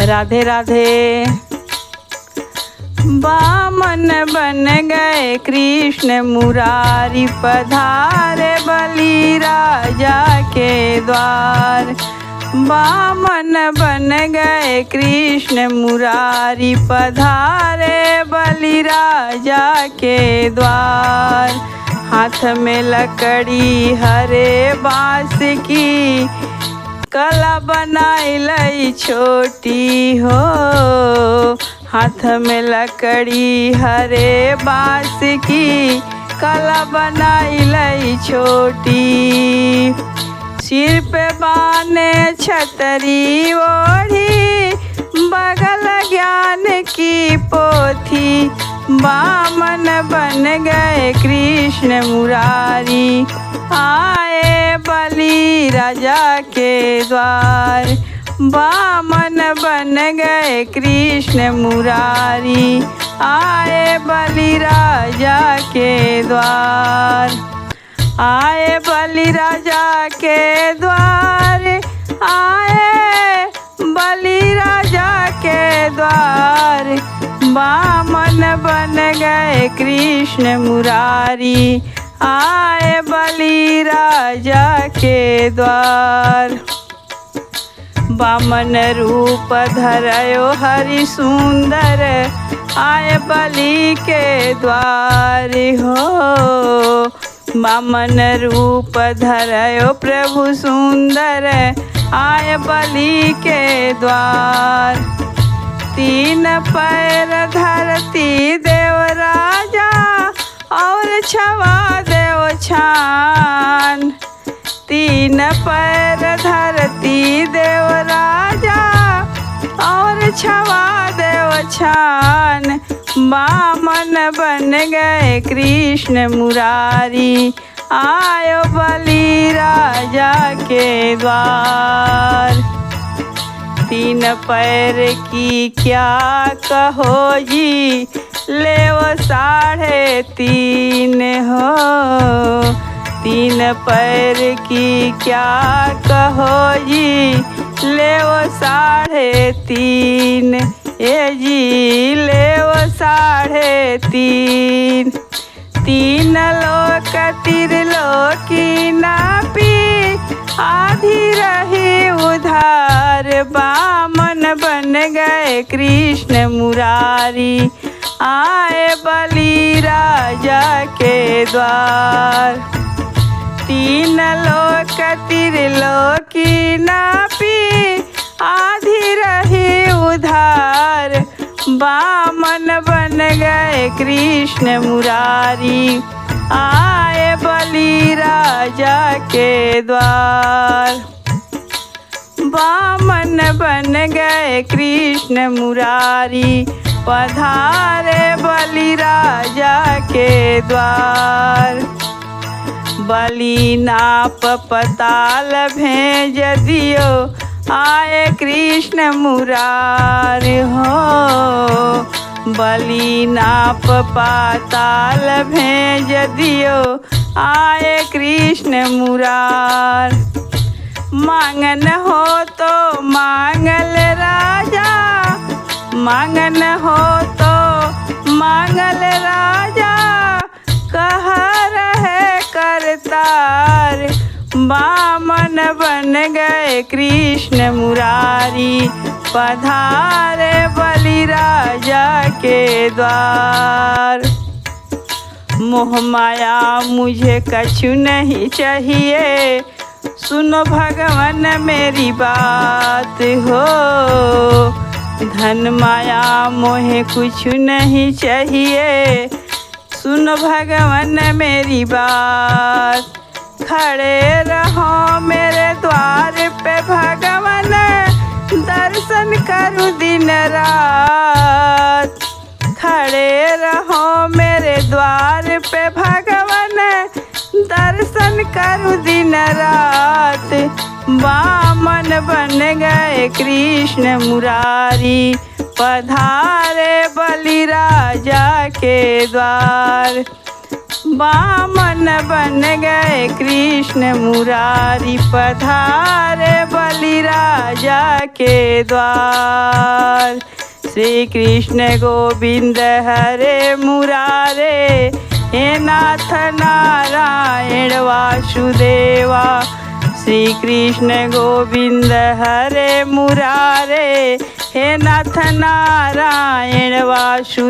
राधे राधे। बामन बन गए कृष्ण मुरारी, पधारे बलि राजा के द्वार। बामन बन गए कृष्ण मुरारी, पधारे बलि राजा के द्वार। हाथ में लकड़ी हरे बाँस की, कला बनाई लई छोटी हो। हाथ में लकड़ी हरे बाँस की, कला बनाई लई छोटी। सिर पे बाने छतरी ओढ़ी, बगल ज्ञान की पोथी। बामन बन गए कृष्ण मुरारी, आए बलि राजा के द्वार। बामन बन गए कृष्ण मुरारी, आए बलि राजा के द्वार। आए बलि राजा के द्वार, आए बलि राजा के द्वार। बामन बन गए कृष्ण मुरारी, आए बलि राजा के द्वार। बामन रूप धरयो हरि सुंदर, आए बलि के द्वार हो। बामन रूप धरयो प्रभु सुंदर, आए बलि के द्वार। तीन पैर धरती देव राजा, और छवा देव छान। तीन पैर धरती देव राजा, और छवा देव छान। बामन बन गए कृष्ण मुरारी, आयो बलि राजा के द्वार। तीन पैर की क्या कहो जी, लेव 3.5 हो। तीन पैर की क्या कहो जी, लेव 3.5। ए जी लेव 3.5। तीन लोक त्रिलोकी नापी, आधी रही उधार। बामन बन गए कृष्ण मुरारी, आए बलि राजा के द्वार। तीन लोक त्रिलोकी नापी, आधी रही उधार। बामन बन गए कृष्ण मुरारी, आए बलि राजा के द्वार। बामन बन गए कृष्ण मुरारी, पधारे बलि राजा के द्वार। बलि नाप पताल भेज दियो, आए कृष्ण मुरारी हो। बलि नाप पाताल भेज दियो, आए कृष्ण मुरार। मांगन हो तो मांगल राजा, मांगन हो तो मांगल राजा। कह रहे करतार, बामन बन गए कृष्ण मुरारी, पधारे बलि राजा के द्वार। मोह माया मुझे कछु नहीं चाहिए, सुनो भगवान मेरी बात हो। धन माया मोहे कुछ नहीं चाहिए, सुनो भगवान मेरी बात। खड़े रहो मेरे द्वार पे भगवान, दर्शन करूं दिन रात। खड़े रहो मेरे द्वार पे भगवान, दर्शन करूं दिन रात। बामन बन गए कृष्ण मुरारी, पधारे बलि राजा के द्वार। बामन बन गए कृष्ण मुरारी, पधारे बलि राजा के द्वार। श्री कृष्ण गोविंद हरे मुरारे, हे नाथ नारायण वासुदेवा। श्री कृष्ण गोविंद हरे मुरारे, हे नाथ नारायण वासुदेवा।